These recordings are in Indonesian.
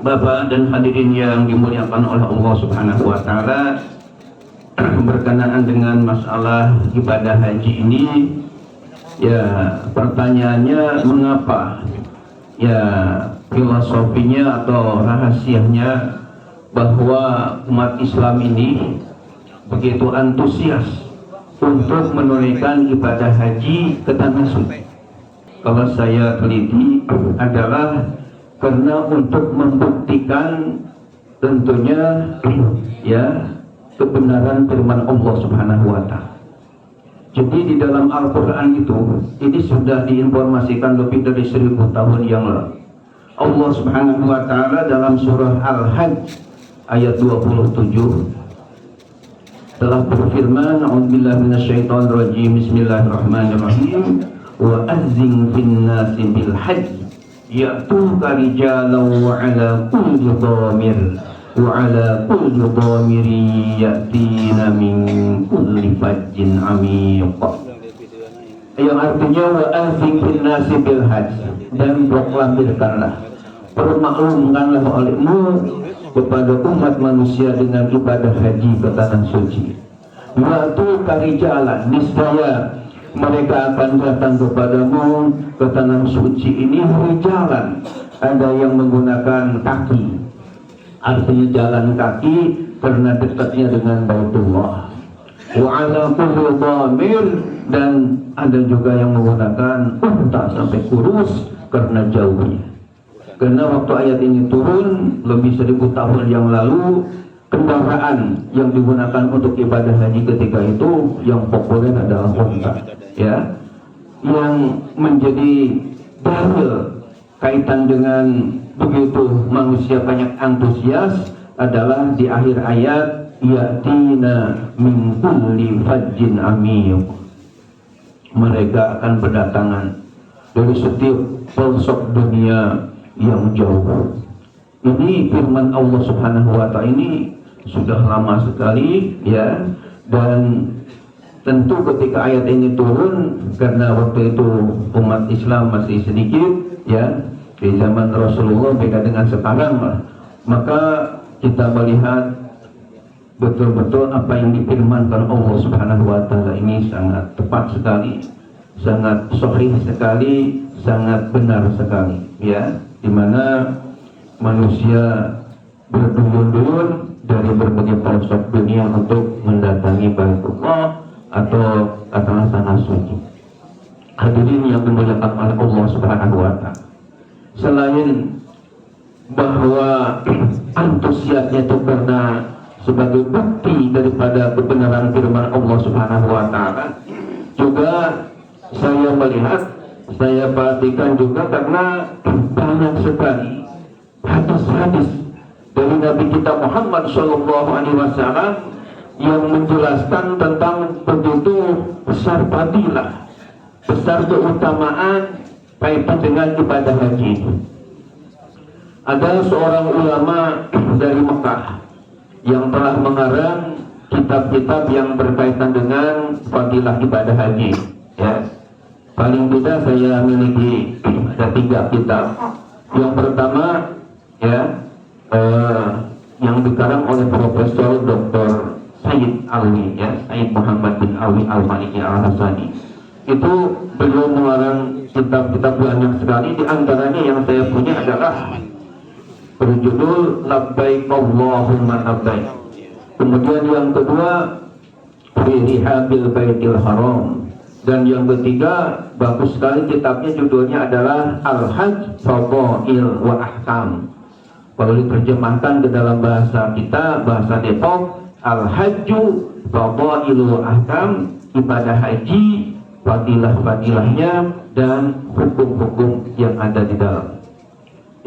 Bapak dan hadirin yang dimuliakan oleh Allah Subhanahu wa taala, berkenaan dengan masalah ibadah haji ini, ya pertanyaannya mengapa? Ya filosofinya atau rahasianya bahwa umat Islam ini begitu antusias untuk menunaikan ibadah haji ke tanah suci. Kalau saya teliti adalah karena untuk membuktikan tentunya ya kebenaran firman Allah Subhanahu wa taala. Jadi di dalam Al-Qur'an itu ini sudah diinformasikan lebih dari 1000 tahun yang lalu. Allah Subhanahu wa taala dalam surah Al-Hajj ayat 27 telah berfirman, a'udzubillahi minasyaitonir rajim, bismillahirrahmanirrahim, wa azzin fin nasi bil hajj ya'tuka rijalan wa ala kulli dhamir wa ala kulli dhamiri ya'tina min kulli fajjin amiq. Yang artinya wa azzin fin nasi bil hajj, dan proklamirkanlah, permaklumkanlah olehmu kepada umat manusia dengan ibadah haji ke tanah suci. Waktu karijalan, niscaya mereka akan datang kepadamu ke tanah suci ini rijalan. Ada yang menggunakan kaki, artinya jalan kaki karena dekatnya dengan Baitullah. Wa ala kulli dhamir, dan ada juga yang menggunakan unta sampai kurus karena jauhnya. Karena waktu ayat ini turun lebih 1000 tahun yang lalu, kendaraan yang digunakan untuk ibadah haji ketika itu yang populer adalah unta, ya. Yang menjadi dalil kaitan dengan begitu manusia banyak antusias adalah di akhir ayat, yatina min kulli fajjin amiq. Mereka akan berdatangan dari setiap pelosok dunia yang jauh. Ini firman Allah Subhanahu wa taala ini sudah lama sekali, ya. Dan tentu ketika ayat ini turun, karena waktu itu umat Islam masih sedikit, ya, di zaman Rasulullah beda dengan sekarang, maka kita melihat betul-betul apa yang difirmankan Allah Subhanahu wa taala ini sangat tepat sekali, sangat sahih sekali, sangat benar sekali, ya, di mana manusia berduyun-duyun dari berbagai pelosok dunia untuk mendatangi Baitullah atau tanah suci. Hadirin yang dimuliakan oleh Allah Subhanahu wa taala, selain bahwa antusiasnya itu karena sebagai bukti daripada kebenaran firman Allah Subhanahu wa taala, juga saya melihat, saya perhatikan juga karena banyak sekali hadis-hadis dari Nabi kita Muhammad SAW yang menjelaskan tentang begitu besar fadilah, besar keutamaan kaitan dengan ibadah haji. Ada seorang ulama dari Mekah yang telah mengarang kitab-kitab yang berkaitan dengan fadilah ibadah haji, ya. Paling tidak saya miliki ada 3 kitab. Yang pertama, ya, yang dikarang oleh Profesor Dr. Sayyid Alwi, ya, Sayyid Muhammad bin Alwi Al-Maliki Al-Hasani. Itu beliau mengarang kitab-kitab banyak sekali. Di antaranya yang saya punya adalah berjudul Labbaik Allahumma Labbaik. Kemudian yang kedua, Fi Rihabil Baitil Haram. Dan yang ketiga, bagus sekali kitabnya, judulnya adalah Al-Hajj Fadail wa Ahkam. Kalau diterjemahkan ke dalam bahasa kita, bahasa Depok, Al-Hajju Fadail wa Ahkam, ibadah haji, fadilah-fadilahnya dan hukum-hukum yang ada di dalam.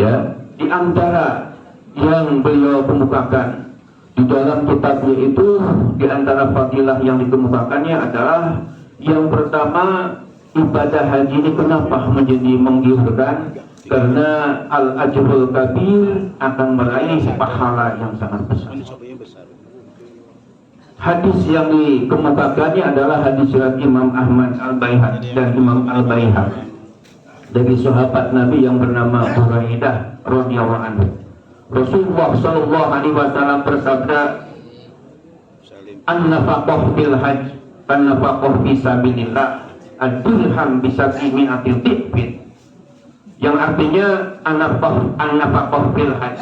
Ya, di antara yang beliau kemukakan di dalam kitabnya itu, di antara fadilah yang dikemukakannya adalah yang pertama, ibadah haji ini kenapa menjadi menggiurkan? Karena al-ajrul kabir akan meraih pahala yang sangat besar. Hadis yang dikemukakannya adalah hadis riwayat Imam Ahmad Al-Baihaqi dan Imam Al-Baihaqi dari sahabat Nabi yang bernama Buraidah radhiyallahu anhu. Rasulullah sallallahu alaihi wasallam bersabda, an-nafaqah fil hajj an-nafaqah fi sabilillah ad-dirham bi sab'imi'ati dhifin, yang artinya an-nafaqah fil hajj,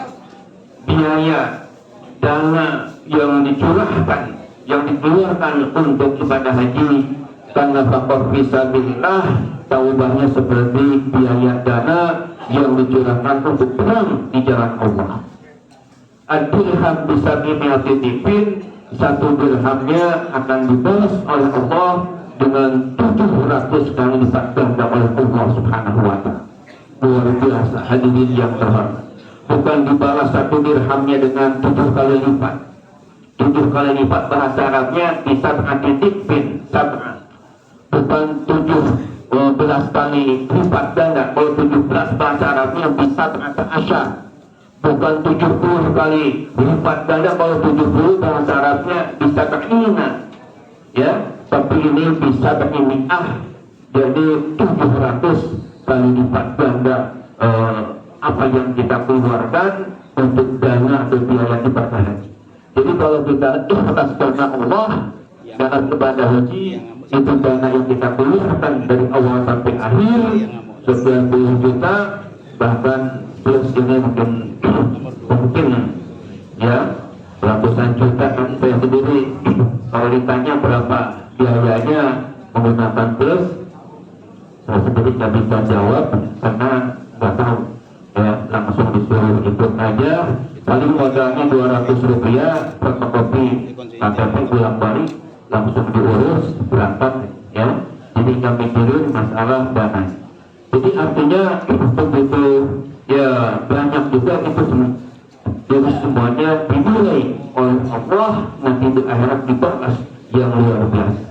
biaya dana yang dicurahkan, yang dikeluarkan untuk ibadah haji, karena nafaqah fi sabilillah taubahnya seperti biaya dana yang dicurahkan untuk perang di jalan Allah. Ad-dirham bi sab'imi'ati dhifin, satu dirhamnya akan dibalas oleh Allah dengan 700 kali lipat ganda oleh Allah Subhanahu wa ta'ala. Luar biasa hadirin yang terhormat. Bukan dibalas satu dirhamnya dengan 7 kali lipat. 7 kali lipat bahasa Arabnya bisa berarti sab'an. Bukan 17 kali lipat ganda. Kalau 17 bahasa Arabnya bisa berarti asyar. Bukan 70 kali lipat ganda. Kalau 70 bahasa Arabnya bisa berina. Ya, tapi ini bisa berimi'ah. Jadi 700 kali lipat ganda apa yang kita keluarkan untuk dana atau biaya ibadah haji. Jadi kalau kita ikhlas karena Allah dalam ibadah haji, itu dana yang kita keluarkan dari awal sampai akhir 90 juta, bahkan plus ini mungkin ya ratusan juta. Kan saya sendiri kalau ditanya berapa biayanya menggunakan plus, saya sendiri nggak bisa jawab karena nggak tahu. Ya, langsung disuruh ikut aja, paling modalnya 200 rupiah, fotokopi KTP pulang balik langsung diurus berangkat, ya. Jadi nggak mikirin masalah dana. Jadi artinya begitu ya, banyak juga itu semua. Jadi semuanya dinilai oleh Allah, nanti di akhirat dibalas yang luar biasa.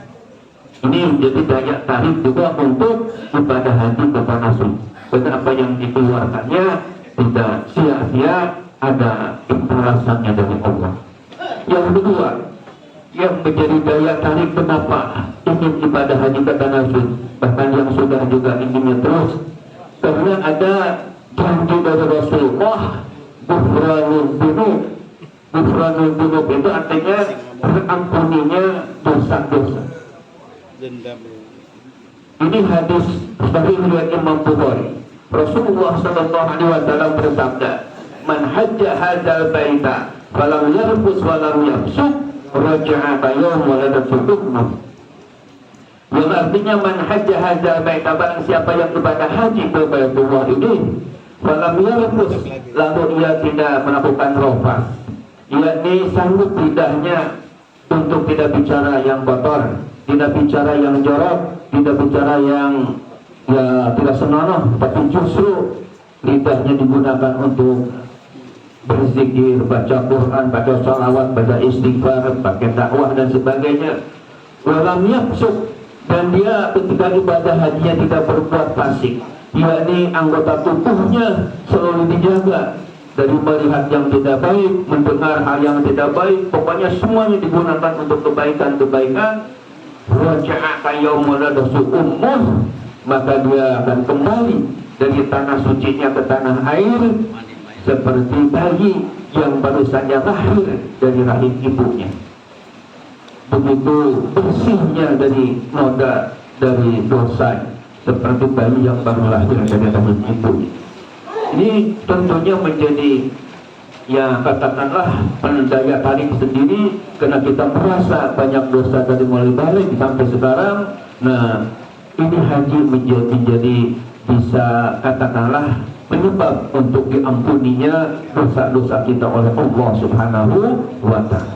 Ini jadi daya tarik juga untuk ibadah haji ke tanah suci. Karena apa yang dikeluarkannya tidak sia-sia, ada balasannya dari Allah. Yang kedua, yang menjadi daya tarik kenapa ingin ibadah haji ke tanah suci, bahkan yang sudah juga inginnya terus, karena ada janji dari Rasulullah, ghufranul dzunub. Ghufranul dzunub itu artinya terampuninya dosa-dosa. Ini hadis dari riwayat Imam Bukhari. Rasulullah sallallahu alaihi wasallam bersabda, "Man hajja hadzal baita falam yarfus walam yafsuq raja'a yawm waladatul ummah." Yang artinya man hajja hadzal baita, barang siapa yang ibadah haji ke Baitullah ini, falam yarfus, lalu ia tidak melakukan rafas, yakni sanggup lidahnya untuk tidak bicara yang kotor, tidak bicara yang jorok, tidak bicara yang ya tidak senonoh, tapi justru lidahnya digunakan untuk berzikir, baca Quran, baca salawat, baca istighfar, pakai dakwah dan sebagainya. Walam yafsuq, dan dia ketika ibadah hajinya tidak berbuat fasik, yakni anggota tubuhnya selalu dijaga dari melihat yang tidak baik, mendengar hal yang tidak baik, pokoknya semuanya digunakan untuk kebaikan-kebaikan. Raja'a yauma ladatu ummuh, maka dia akan kembali dari tanah sucinya ke tanah air seperti bayi yang baru saja lahir dari rahim ibunya. Begitu bersihnya dari noda, dari dosa, seperti bayi yang baru lahir dari rahim ibunya. Ini tentunya menjadi ya katakanlah pendaya tarik sendiri, karena kita merasa banyak dosa dari mulai balik sampai sekarang. Nah, ini haji menjadi bisa katakanlah penyebab untuk diampuninya dosa-dosa kita oleh Allah Subhanahu wa ta'ala.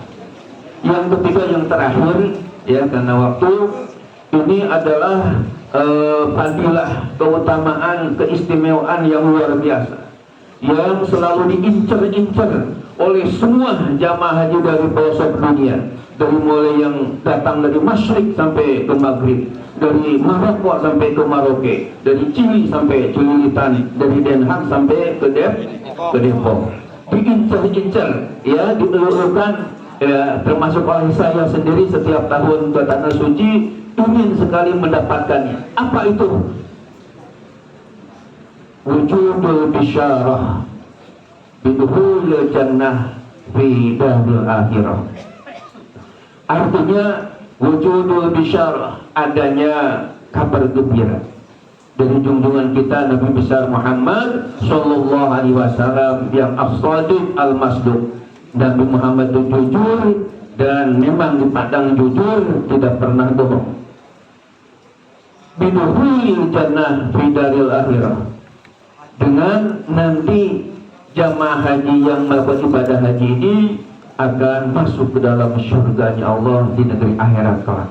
Yang ketiga, yang terakhir ya, karena waktu, ini adalah fadilah, keutamaan, keistimewaan yang luar biasa yang selalu diincar-incar oleh semua jamaah haji dari pelosok dunia, dari mulai yang datang dari Masyrik sampai ke Maghrib, dari Maroko sampai ke Maroke, dari Chili sampai Cililitan, dari Den Haag sampai ke Depok, diincar-incar ya, dielulukan ya, termasuk oleh saya sendiri setiap tahun ke tanah suci ingin sekali mendapatkannya. Apa itu? Wujudul bisyarah, bidukhulil jannah fi daril akhirah. Artinya wujudul bisyarah, adanya kabar gembira dari junjungan kita Nabi besar Muhammad sallallahu alaihi wasallam yang as-sadiq al-masduq. Nabi Muhammad itu jujur dan memang dipandang jujur, tidak pernah bohong. Bidukhulil jannah fi daril akhirah, dengan nanti jamaah haji yang melakukan ibadah haji ini akan masuk ke dalam surganya Allah di negeri akhirat kelak.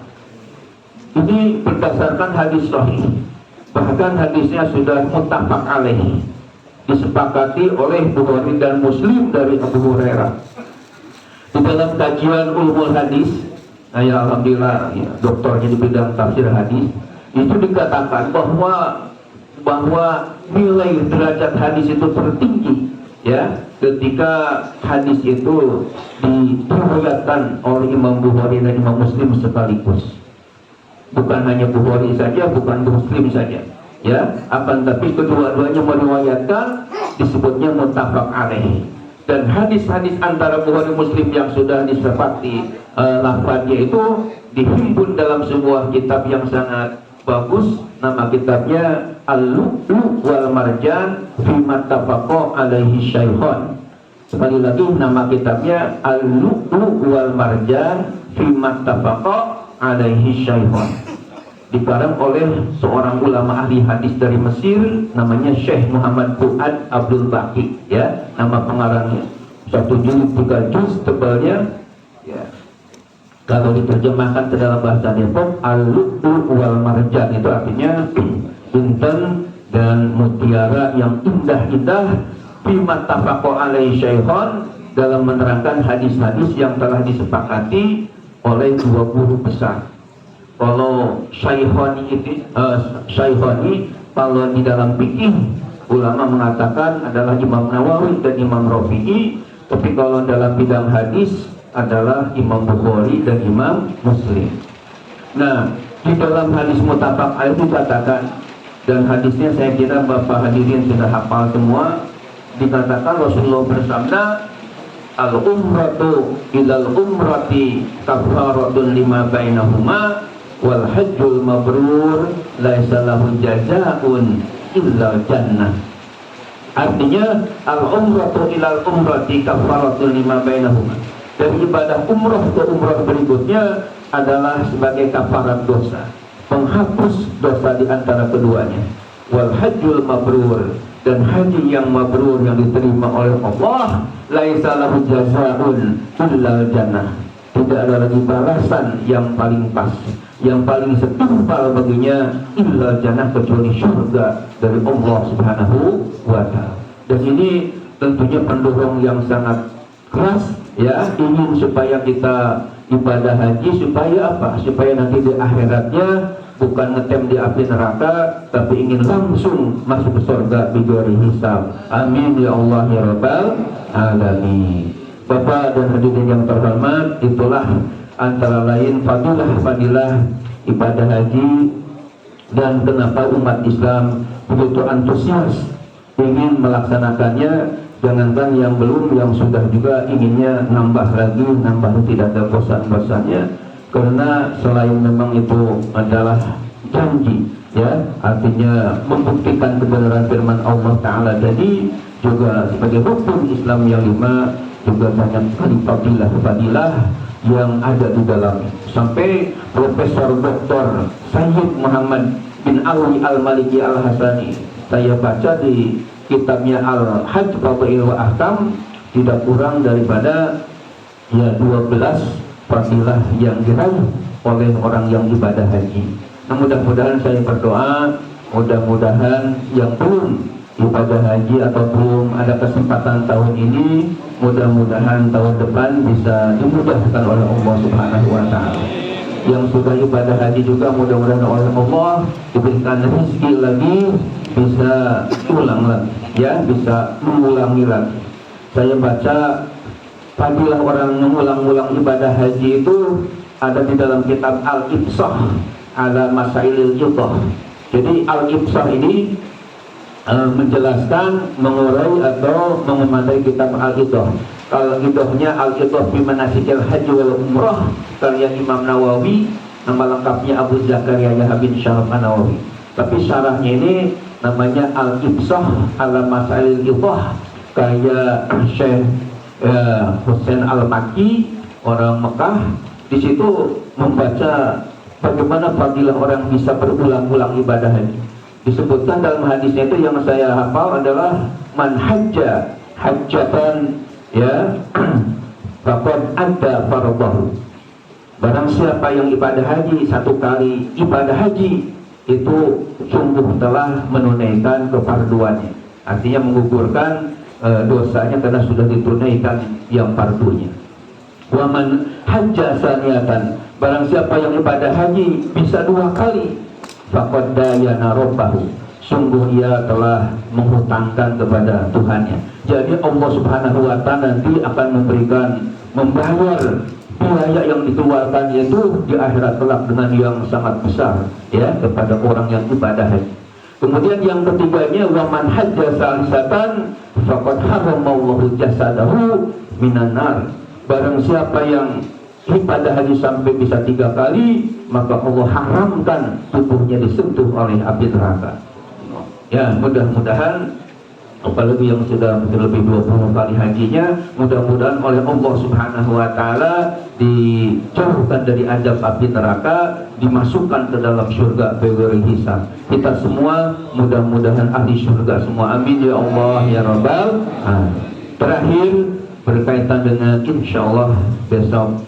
Ini berdasarkan hadis sahih, bahkan hadisnya sudah muttafaq alaih, disepakati oleh Bukhari dan Muslim dari Abu Hurairah. Di dalam kajian ulumul hadis, saya alhamdulillah ya, doktornya di bidang tafsir hadis, itu dikatakan bahwa nilai derajat hadis itu tertinggi ya ketika hadis itu diriwayatkan oleh Imam Bukhari dan Imam Muslim sekaligus. Bukan hanya Bukhari saja, bukan Muslim saja ya, akan tapi kedua-duanya meriwayatkan, disebutnya muttafaq alaih. Dan hadis-hadis antara Bukhari Muslim yang sudah disepakati lafadznya itu dihimpun dalam sebuah kitab yang sangat bagus. Nama kitabnya Al-Lu'lu' wal Marjan fi mattafaqa alaihi syaikhan. Sekali lagi nama kitabnya Al-Lu'lu' wal Marjan fi mattafaqa alaihi syaikhan. Dikarang oleh seorang ulama ahli hadis dari Mesir, namanya Syekh Muhammad Fuad Abdul Baqi ya, nama pengarangnya. 1 juz 3 juz tebalnya ya. Kalau diterjemahkan ke dalam bahasa Depok, Al-Lu'lu' wal Marjan itu artinya intan dan mutiara yang indah-indah fi mattafaqa alaihi syaikhan, dalam menerangkan hadis-hadis yang telah disepakati oleh 2 guru besar. Kalau Syaikhani kalau di dalam fikih ulama mengatakan adalah Imam Nawawi dan Imam Rafi'i, tapi kalau dalam bidang hadis adalah Imam Bukhari dan Imam Muslim. Nah, di dalam hadis muttafaq alaih dikatakan, dan hadisnya saya kira Bapak hadirin sudah hafal semua, dikatakan Rasulullah bersabda, al-umratu ilal umrati kafaratun lima bainahuma wal hajjul mabrur laisa lahu jazaa'un illa jannah. Artinya al-umratu ilal umrati kafaratun lima bainahuma, dan ibadah umrah ke umrah berikutnya adalah sebagai kafarat dosa, penghapus dosa di antara keduanya. Wal hajjul mabrur, dan haji yang mabrur yang diterima oleh Allah, laisa lahu jazaa'un illa jannah, tidak ada lagi balasan yang paling pas, yang paling setimpal baginya illa jannah, kecuali surga dari Allah Subhanahu wa ta'ala. Dan ini tentunya pendorong yang sangat keras ya, ingin supaya kita ibadah haji, supaya apa? Supaya nanti di akhiratnya bukan ngetem di api neraka, tapi ingin langsung masuk ke surga bigori hisab. Amin ya Allah ya Rabbal alamin. Bapak dan hadirin yang terhormat, itulah antara lain fadilah ibadah haji, dan kenapa umat Islam begitu antusias ingin melaksanakannya. Jangankan yang belum, yang sudah juga inginnya nambah lagi, nambah, tidak ada bosan-bosannya, karena selain memang itu adalah janji ya, artinya membuktikan kebenaran firman Allah Ta'ala tadi, juga sebagai rukun Islam yang 5, juga banyak sekali fadilah yang ada di dalam. Sampai Profesor Dr. Sayyid Muhammad bin Ali Al-Maliki Al-Hasani, saya baca di kitabnya Al-Hajj Fadail wa Ahkam, tidak kurang daripada ya 12 fadilah yang diraih oleh orang yang ibadah haji. Nah, mudah-mudahan saya berdoa, mudah-mudahan yang belum ibadah haji atau belum ada kesempatan tahun ini, mudah-mudahan tahun depan bisa dimudahkan oleh Allah Subhanahu wa ta'ala. Yang sudah ibadah haji juga mudah-mudahan oleh Allah diberikan rezeki lagi, bisa ulang lagi ya, bisa mengulangi lagi. Saya baca fadilah orang mengulang-ulang ibadah haji itu ada di dalam kitab Al-Ibsah ala Masailil Jutoh. Jadi Al-Ibsah ini menjelaskan, mengurai atau mengumatai kitab Al-Idah. Kalau idahnya Al-Idah fi manasikil haji wal umrah karya Imam Nawawi, nama lengkapnya Abu Zakaria Yahya bin Syaraf An-Nawawi. Tapi syarahnya ini namanya Al-Ibsah ala Masailil Idah karya Syekh Husain Al-Makki, orang Mekah. Di situ membaca bagaimana fadilah orang bisa berulang-ulang ibadah haji. Disebutkan dalam hadisnya itu yang saya hafal adalah man hajja hajjatan ya faqad adda fardhahu. Barang siapa yang ibadah haji satu kali ibadah haji itu sungguh telah menunaikan kefarduannya. Artinya menggugurkan dosanya karena sudah ditunaikan yang fardunya. Wa man hajja saniyatan, barang siapa yang ibadah haji bisa dua kali, faqad dayana rabbahu, sungguh ia telah menghutangkan kepada Tuhannya. Jadi Allah Subhanahu wa ta'ala nanti akan membayar biaya yang dikeluarkan itu di akhirat kelak dengan yang sangat besar ya kepada orang yang ibadah haji. Kemudian yang ketiganya wa man hajja salisatan faqad haramallahu jasadahu minan nar. Barang siapa yang ibadah haji sampai bisa 3 kali, maka Allah haramkan tubuhnya disentuh oleh api neraka. Ya, mudah-mudahan apalagi yang sudah lebih 20 kali hajinya, mudah-mudahan oleh Allah Subhanahu wa ta'ala dijauhkan dari azab api neraka, dimasukkan ke dalam surga bighairi hisab. Kita semua mudah-mudahan ahli surga semua, amin ya Allah ya Rabbal alamin. Terakhir berkaitan dengan insyaallah besok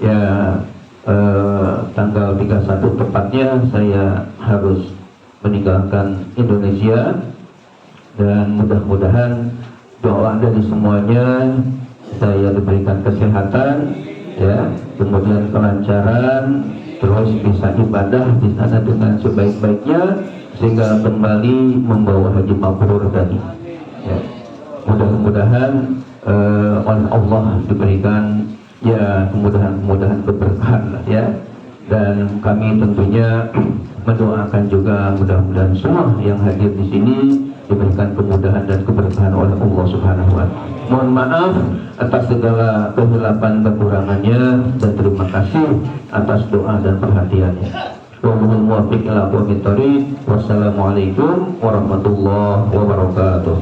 ya tanggal 31 tepatnya saya harus meninggalkan Indonesia, dan mudah-mudahan doa dari semuanya saya diberikan kesehatan ya, kemudian kelancaran, terus bisa ibadah di sana dengan sebaik-baiknya sehingga kembali membawa haji mabrur tadi ya. Mudah-mudahan oleh Allah diberikan ya kemudahan keberkahan ya, dan kami tentunya mendoakan juga mudah-mudahan semua yang hadir di sini diberikan kemudahan dan keberkahan oleh Allah Subhanahu wa ta'ala. Mohon maaf atas segala kehilapan kekurangannya dan terima kasih atas doa dan perhatiannya. Wallahul muwaffiq ila aqwamit thoriq. Wassalamualaikum warahmatullahi wabarakatuh.